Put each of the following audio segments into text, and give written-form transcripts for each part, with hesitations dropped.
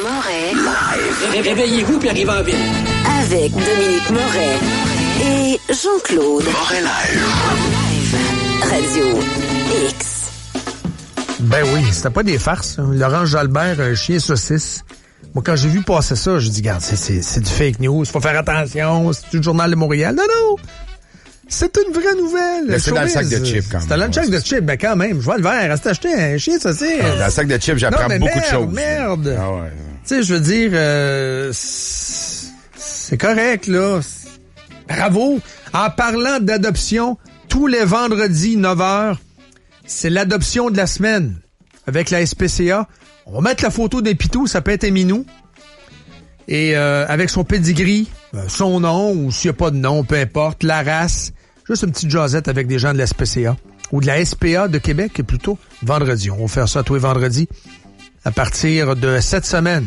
Moret. Réveillez-vous puis arrivez en ville. Avec Dominique Moret et Jean-Claude. Moret Live. Radio X. Ben oui, c'était pas des farces. Laurent Jalbert, un chien saucisse. Moi, quand j'ai vu passer ça, j'ai dit, regarde, c'est du fake news. Faut faire attention. C'est du Journal de Montréal. Non! C'est une vraie nouvelle. Mais c'est dans le sac de chips, quand même. C'est dans le sac de chips, ben quand même. Je vois le verre. Reste acheté un chien saucisse. Dans le sac de chips, j'apprends beaucoup de choses. Merde. Ah ouais. Tu sais, je veux dire, c'est correct, là. Bravo. En parlant d'adoption, tous les vendredis, 9h, c'est l'adoption de la semaine avec la SPCA. On va mettre la photo des pitous, ça peut être Minou. Et avec son pedigree, son nom, ou s'il n'y a pas de nom, peu importe, la race. Juste une petite jasette avec des gens de la SPCA. Ou de la SPA de Québec, plutôt. Vendredi. On va faire ça tous les vendredis à partir de cette semaine.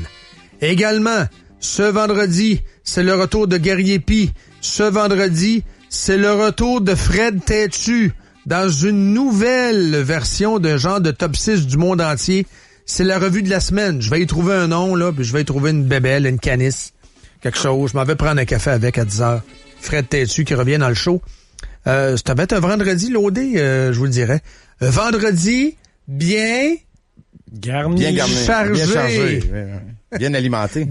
Également, ce vendredi, c'est le retour de Guerrier Py. Ce vendredi, c'est le retour de Fred Têtu dans une nouvelle version d'un genre de top 6 du monde entier. C'est la revue de la semaine. Je vais y trouver un nom, là, puis je vais y trouver une bébelle, une canisse, quelque chose. Je m'en vais prendre un café avec à 10h. Fred Têtu qui revient dans le show. Ça va être un vendredi loadé, je vous le dirais. Un vendredi bien garni. Chargé. Bien chargé. Bien alimenté.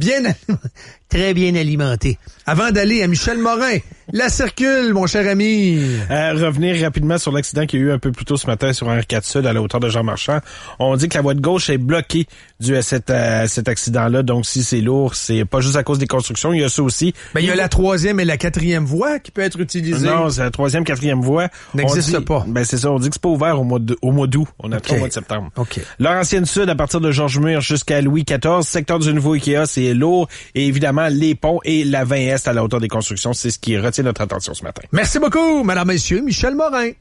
Très bien alimenté. Avant d'aller à Michel Morin, la circule, mon cher ami. Revenir rapidement sur l'accident qu'il y a eu un peu plus tôt ce matin sur Henri IV Sud à la hauteur de Jean Marchand. On dit que la voie de gauche est bloquée dû à cet accident-là. Donc, si c'est lourd, c'est pas juste à cause des constructions. Il y a ça aussi. Ben, il y a la 3e et la 4e voie qui peut être utilisée. Non, c'est la 3e, 4e voie. N'existe pas. Ben, c'est ça. On dit que c'est pas ouvert au mois d'août. On a au mois de septembre. OK. Laurentienne Sud, à partir de Georges Mur jusqu'à Louis XIV. Secteur du nouveau Ikea, c'est lourd. Et évidemment, les ponts et la 20 Est à la hauteur des constructions. C'est ce qui retient notre attention ce matin. Merci beaucoup, mesdames, messieurs. Michel Morin.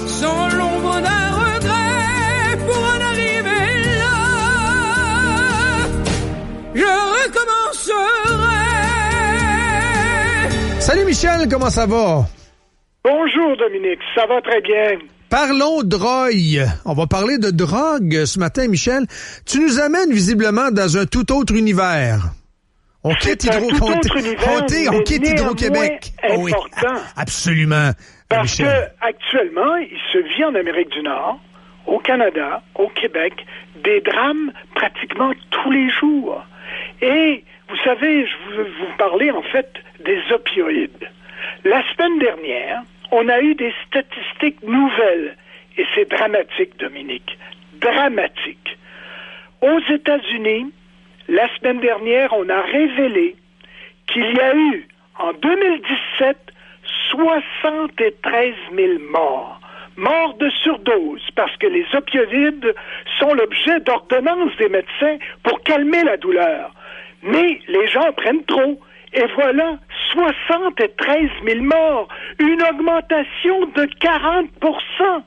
Sans l'ombre d'un regret pour en arriver là, je recommencerai. Salut Michel, comment ça va? Bonjour Dominique, ça va très bien. Parlons drogue. On va parler de drogue ce matin, Michel. Tu nous amènes visiblement dans un tout autre univers. On quitte Hydro-Québec. Oui, absolument. Parce que actuellement, il se vit en Amérique du Nord, au Canada, au Québec, des drames pratiquement tous les jours. Et vous savez, je veux vous parler en fait des opioïdes. La semaine dernière, on a eu des statistiques nouvelles et c'est dramatique, Dominique. Dramatique. Aux États-Unis, la semaine dernière, on a révélé qu'il y a eu, en 2017, 73 000 morts. Morts de surdose, parce que les opioïdes sont l'objet d'ordonnances des médecins pour calmer la douleur. Mais les gens prennent trop. Et voilà, 73 000 morts. Une augmentation de 40%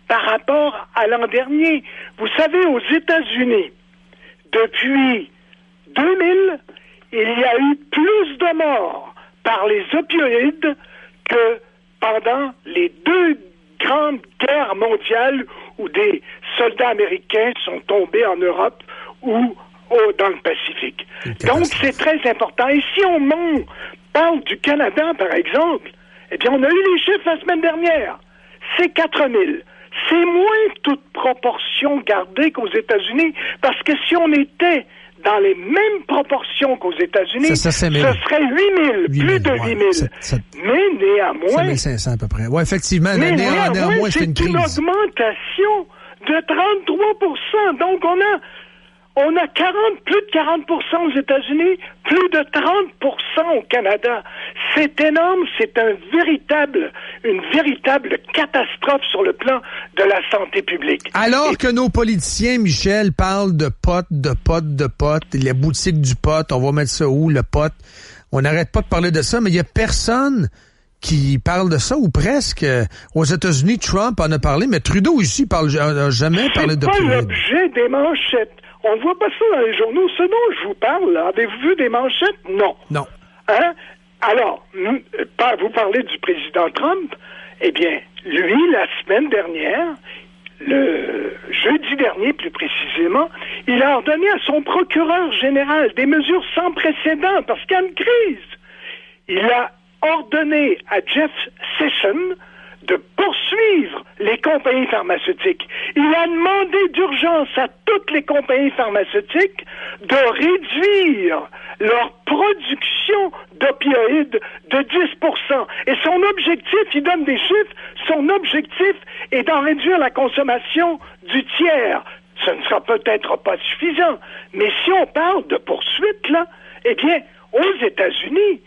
par rapport à l'an dernier. Vous savez, aux États-Unis, depuis 2000, il y a eu plus de morts par les opioïdes que pendant les deux grandes guerres mondiales où des soldats américains sont tombés en Europe ou dans le Pacifique. Donc, c'est très important. Et si on parle du Canada, par exemple, eh bien, on a eu les chiffres la semaine dernière. C'est 4 000. C'est moins toute proportion gardée qu'aux États-Unis, parce que si on était dans les mêmes proportions qu'aux États-Unis, ce serait 8 000, plus de 8 000. Mais néanmoins... 7 500 à peu près. Oui, effectivement, néanmoins, c'est une crise. C'est une augmentation de 33%. Donc, on a plus de 40% aux États-Unis, plus de 30% au Canada. C'est énorme, c'est une véritable catastrophe sur le plan de la santé publique. Alors que nos politiciens, Michel, parlent de pot, les boutiques du pot, on va mettre ça où, le pot? On n'arrête pas de parler de ça, mais il n'y a personne qui parle de ça, ou presque. Aux États-Unis, Trump en a parlé, mais Trudeau ici n'a jamais parlé de C'est pas l'objet des manchettes. On ne voit pas ça dans les journaux. Ce dont je vous parle, là, avez-vous vu des manchettes? Non. Non. Hein? Alors, vous parlez du président Trump. Eh bien, lui, la semaine dernière, le jeudi dernier, plus précisément, il a ordonné à son procureur général des mesures sans précédent parce qu'il y a une crise. Il a ordonné à Jeff Sessions de poursuivre les compagnies pharmaceutiques. Il a demandé d'urgence à toutes les compagnies pharmaceutiques de réduire leur production d'opioïdes de 10%. Et son objectif, il donne des chiffres, son objectif est d'en réduire la consommation du tiers. Ce ne sera peut-être pas suffisant, mais si on parle de poursuite, là, eh bien, aux États-Unis,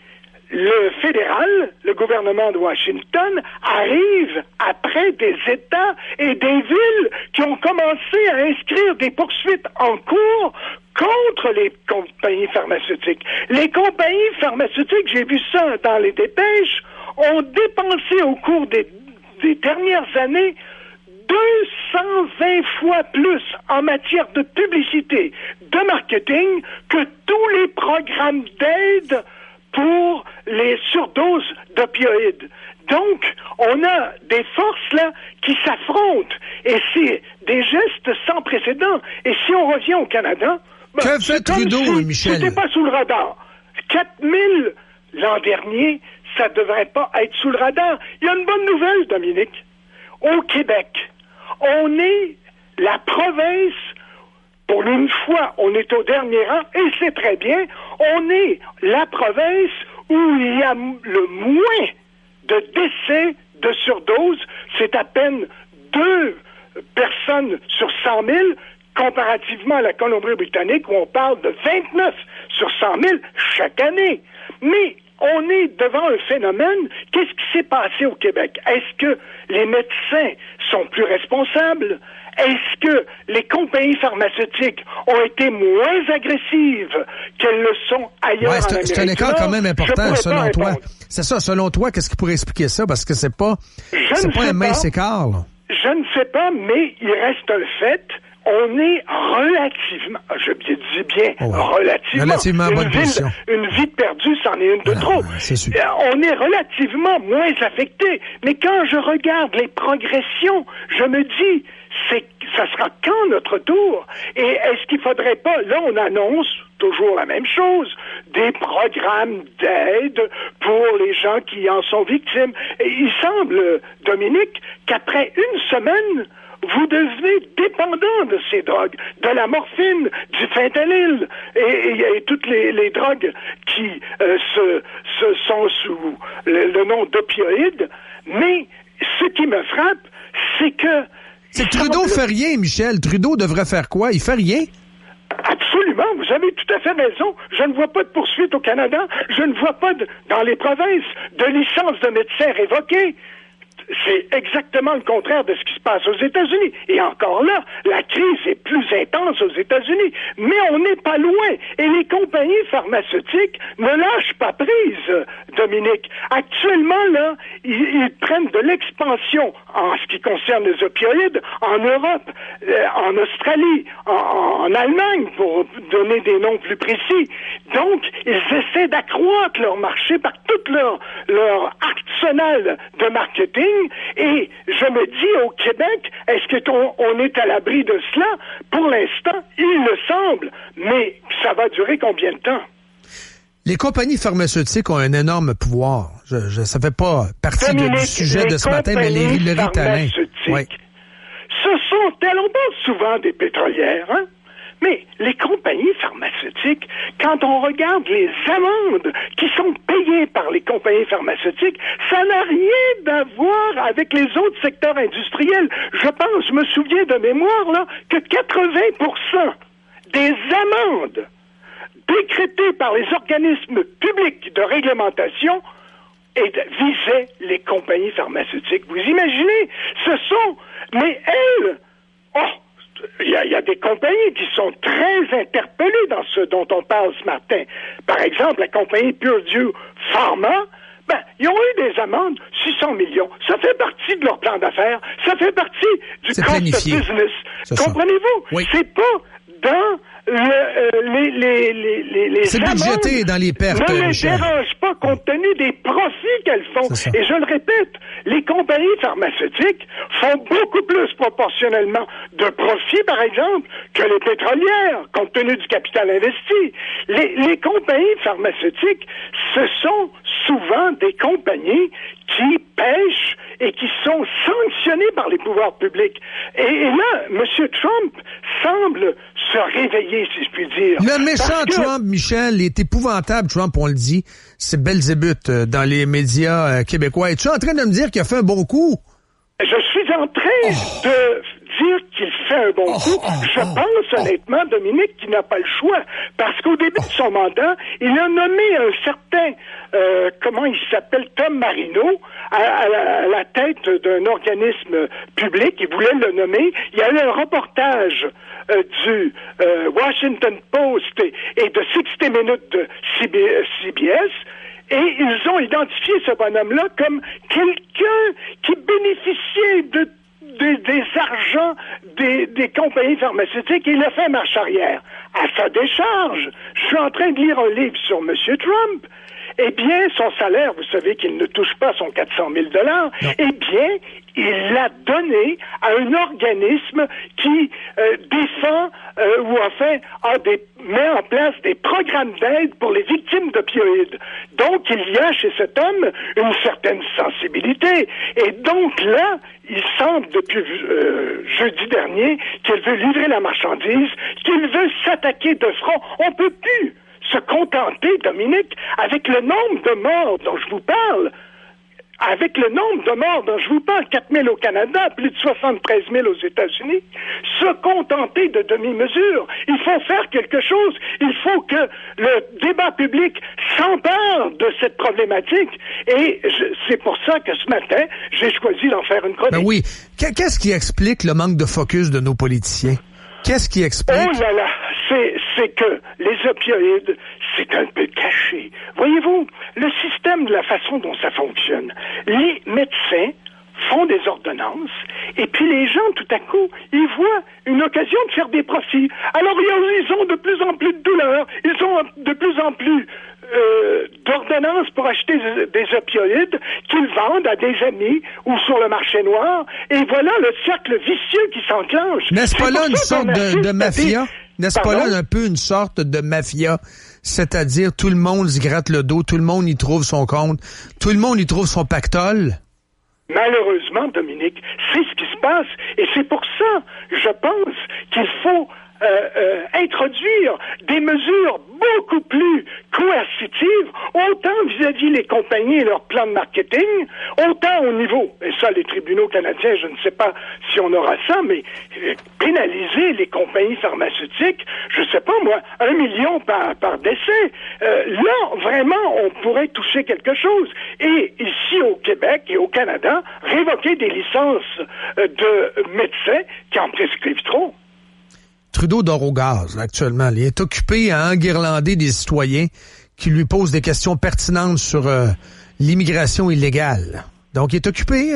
le fédéral, le gouvernement de Washington, arrive après des États et des villes qui ont commencé à inscrire des poursuites en cours contre les compagnies pharmaceutiques. Les compagnies pharmaceutiques, j'ai vu ça dans les dépêches, ont dépensé au cours des dernières années 220 fois plus en matière de publicité, de marketing, que tous les programmes d'aide pour les surdoses d'opioïdes. Donc, on a des forces là qui s'affrontent et c'est des gestes sans précédent. Et si on revient au Canada, que fait Trudeau, Michel? C'était pas sous le radar. 4000 l'an dernier, ça devrait pas être sous le radar. Il y a une bonne nouvelle, Dominique. Au Québec, on est la province. Pour une fois, on est au dernier rang, et c'est très bien, on est la province où il y a le moins de décès de surdose. C'est à peine 2 personnes sur 100 000, comparativement à la Colombie-Britannique, où on parle de 29 sur 100 000 chaque année. Mais on est devant un phénomène. Qu'est-ce qui s'est passé au Québec? Est-ce que les médecins sont plus responsables? Est-ce que les compagnies pharmaceutiques ont été moins agressives qu'elles le sont ailleurs en Amérique? C'est un écart quand même important, selon toi. C'est ça, selon toi, qu'est-ce qui pourrait expliquer ça? Parce que c'est pas un mince écart, là. Je ne sais pas, mais il reste un fait. On est relativement, je dis bien relativement bonne position. Une vie perdue, c'en est une de trop. C'est sûr. On est relativement moins affecté. Mais quand je regarde les progressions, je me dis, ça sera quand notre tour? Et est-ce qu'il faudrait pas, là on annonce toujours la même chose, des programmes d'aide pour les gens qui en sont victimes. Et il semble, Dominique, qu'après une semaine, vous devenez dépendant de ces drogues, de la morphine, du fentanyl et toutes les drogues qui sont sous le nom d'opioïdes. Mais ce qui me frappe, c'est que... C'est que Trudeau fait rien, Michel. Trudeau devrait faire quoi? Il fait rien? Absolument, vous avez tout à fait raison. Je ne vois pas de poursuite au Canada. Je ne vois pas, dans les provinces, de licence de médecins révoquées. C'est exactement le contraire de ce qui se passe aux États-Unis. Et encore là, la crise est plus intense aux États-Unis. Mais on n'est pas loin. Et les compagnies pharmaceutiques ne lâchent pas prise, Dominique. Actuellement, là, ils prennent de l'expansion en ce qui concerne les opioïdes en Europe, en Australie, en Allemagne, pour donner des noms plus précis. Donc, ils essaient d'accroître leur marché par tout leur arsenal de marketing. Et je me dis, au Québec, est-ce qu'on est à l'abri de cela? Pour l'instant, il le semble. Mais ça va durer combien de temps? Les compagnies pharmaceutiques ont un énorme pouvoir. Ça fait pas partie du sujet de ce matin, mais le Ritalin. Oui. On parle souvent des pétrolières, hein? Mais les compagnies pharmaceutiques, quand on regarde les amendes qui sont payées par les compagnies pharmaceutiques, ça n'a rien à voir avec les autres secteurs industriels. Je me souviens de mémoire, là, que 80% des amendes décrétées par les organismes publics de réglementation visaient les compagnies pharmaceutiques. Vous imaginez? Mais elles... Il y a des compagnies qui sont très interpellées dans ce dont on parle ce matin. Par exemple, la compagnie Purdue Pharma, ils ont eu des amendes, 600 millions. Ça fait partie de leur plan d'affaires. Ça fait partie du cost of business. Comprenez-vous? Oui. C'est pas dans les c'est budgété dans les pertes, ne les Michel. dérange pas compte tenu des profits qu'elles font. Et je le répète, les compagnies pharmaceutiques font beaucoup plus proportionnellement de profits, par exemple, que les pétrolières, compte tenu du capital investi. Les compagnies pharmaceutiques, ce sont souvent des compagnies qui pêchent et qui sont sanctionnées par les pouvoirs publics. Et là, M. Trump semble se réveiller, si je puis dire. Le méchant Trump, Michel, est épouvantable, Trump, on le dit. C'est Belzébuth dans les médias québécois. Es-tu en train de me dire qu'il a fait un bon coup? Je suis en train de dire qu'il fait un bon coup. Je pense honnêtement, Dominique, qu'il n'a pas le choix. Parce qu'au début de son mandat, il a nommé un certain, comment il s'appelle, Tom Marino, à la tête d'un organisme public. Il voulait le nommer. Il y a eu un reportage du Washington Post et de 60 Minutes de CBS. Et ils ont identifié ce bonhomme-là comme quelqu'un qui bénéficiait des argents des compagnies pharmaceutiques, et il a fait marche arrière. À sa décharge, je suis en train de lire un livre sur M. Trump. Eh bien, son salaire, vous savez qu'il ne touche pas son 400 000 $. Eh bien, il l'a donné à un organisme qui défend ou enfin met en place des programmes d'aide pour les victimes d'opioïdes. Donc, il y a chez cet homme une certaine sensibilité. Et donc là, il semble depuis jeudi dernier qu'il veut livrer la marchandise, qu'il veut s'attaquer de front. On peut plus se contenter, Dominique, avec le nombre de morts dont je vous parle. Avec le nombre de morts dont je vous parle, 4 000 au Canada, plus de 73 000 aux États-Unis, se contenter de demi-mesures. Il faut faire quelque chose. Il faut que le débat public s'empare de cette problématique. Et c'est pour ça que ce matin, j'ai choisi d'en faire une chronique. Ben oui. Qu'est-ce qui explique le manque de focus de nos politiciens? Qu'est-ce qui explique? Oh là là, c'est que les opioïdes, c'est un peu caché. Voyez-vous, le système de la façon dont ça fonctionne, les médecins font des ordonnances, et puis les gens, tout à coup, ils voient une occasion de faire des profits. Alors, ils ont de plus en plus de douleurs, ils ont de plus en plus d'ordonnances pour acheter des opioïdes qu'ils vendent à des amis ou sur le marché noir, et voilà le cercle vicieux qui s'enclenche. N'est-ce pas là une sorte de mafia? N'est-ce pas là un peu une sorte de mafia? C'est-à-dire, tout le monde se gratte le dos, tout le monde y trouve son compte, tout le monde y trouve son pactole? Malheureusement, Dominique, c'est ce qui se passe, et c'est pour ça, je pense, qu'il faut introduire des mesures beaucoup plus coercitives, autant vis-à-vis les compagnies et leur plan de marketing, autant au niveau, et ça, les tribunaux canadiens, je ne sais pas si on aura ça, mais pénaliser les compagnies pharmaceutiques, je sais pas moi, 1 million par décès. Là, vraiment, on pourrait toucher quelque chose. Et ici, au Québec et au Canada, révoquer des licences de médecins qui en prescrivent trop. Trudeau dort au gaz, là, actuellement. Il est occupé à enguirlander des citoyens qui lui posent des questions pertinentes sur l'immigration illégale. Donc, il est occupé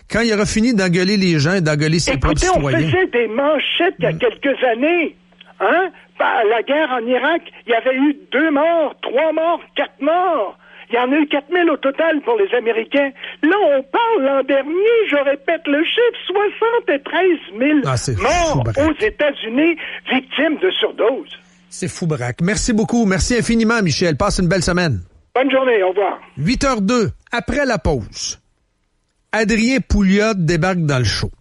quand il aura fini d'engueuler les gens et d'engueuler ses propres citoyens. Écoutez, on faisait des manchettes il y a quelques années. Hein? La guerre en Irak, il y avait eu 2 morts, 3 morts, 4 morts. Il y en a eu 4 000 au total pour les Américains. Là, on parle l'an dernier, je répète le chiffre, 73 000 morts aux États-Unis, victimes de surdose. C'est fou braque. Merci beaucoup. Merci infiniment, Michel. Passe une belle semaine. Bonne journée. Au revoir. 8h02. Après la pause, Adrien Pouliot débarque dans le show.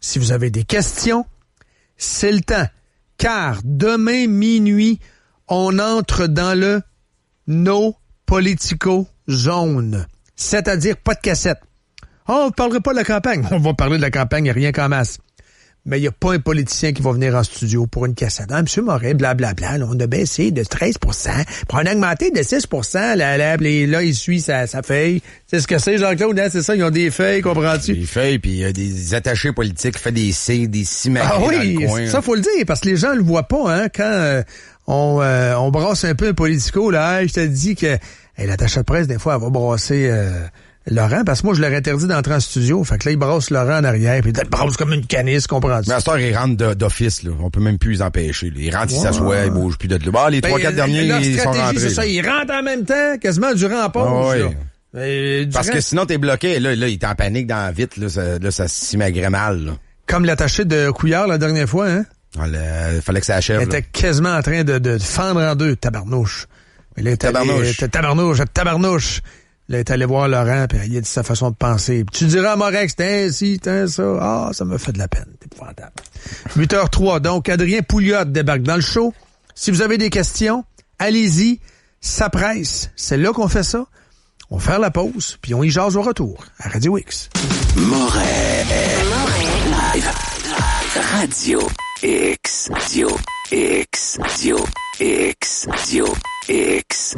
Si vous avez des questions, c'est le temps. Car demain minuit, on entre dans le No Politico Zone. C'est-à-dire pas de cassette. On ne parlera pas de la campagne. On va parler de la campagne, rien qu'en masse. Mais il n'y a pas un politicien qui va venir en studio pour une cassette. Ah, M. Moret, blablabla, là, on a baissé de 13 pour on a augmenté de 6 là, il suit sa feuille. C'est ce que c'est, Jean-Claude, hein? C'est ça, ils ont des feuilles, comprends-tu? Des feuilles, puis il y a des attachés politiques qui font des cimailles dans le coin. Ça, faut le dire, parce que les gens le voient pas, hein, quand on brasse un peu un politico, là, je te dis que l'attaché de presse, des fois, elle va brasser Laurent, parce que moi, je leur interdit d'entrer en studio. Fait que là, il brasse Laurent en arrière, puis il brasse comme une canisse, comprends-tu? Mais à cette heure, il rentre d'office, là. On peut même plus les empêcher, là. Il rentre, il s'assoit, il bouge plus de là. Les 3-4 derniers, ils sont rentrés. C'est ça, ils rentrent en même temps, quasiment durant la pause, là. Parce que sinon, t'es bloqué. Là, il est en panique dans la vitre, là, ça s'imagrait mal, là. Comme l'attaché de Couillard la dernière fois, hein? Fallait que ça achève. Il était quasiment en train de fendre en deux, tabarnouche. Mais là, tabarnouche. Là, il est allé voir Laurent, puis il a dit sa façon de penser. Puis tu diras à Morex, t'es ainsi, t'es ça. Ah, ça me fait de la peine. T'es épouvantable. 8h03. Donc, Adrien Pouliot débarque dans le show. Si vous avez des questions, allez-y. Ça presse. C'est là qu'on fait ça. On va faire la pause, puis on y jase au retour à Radio X. Moret Live. Radio X. Radio X. Radio X. Radio X.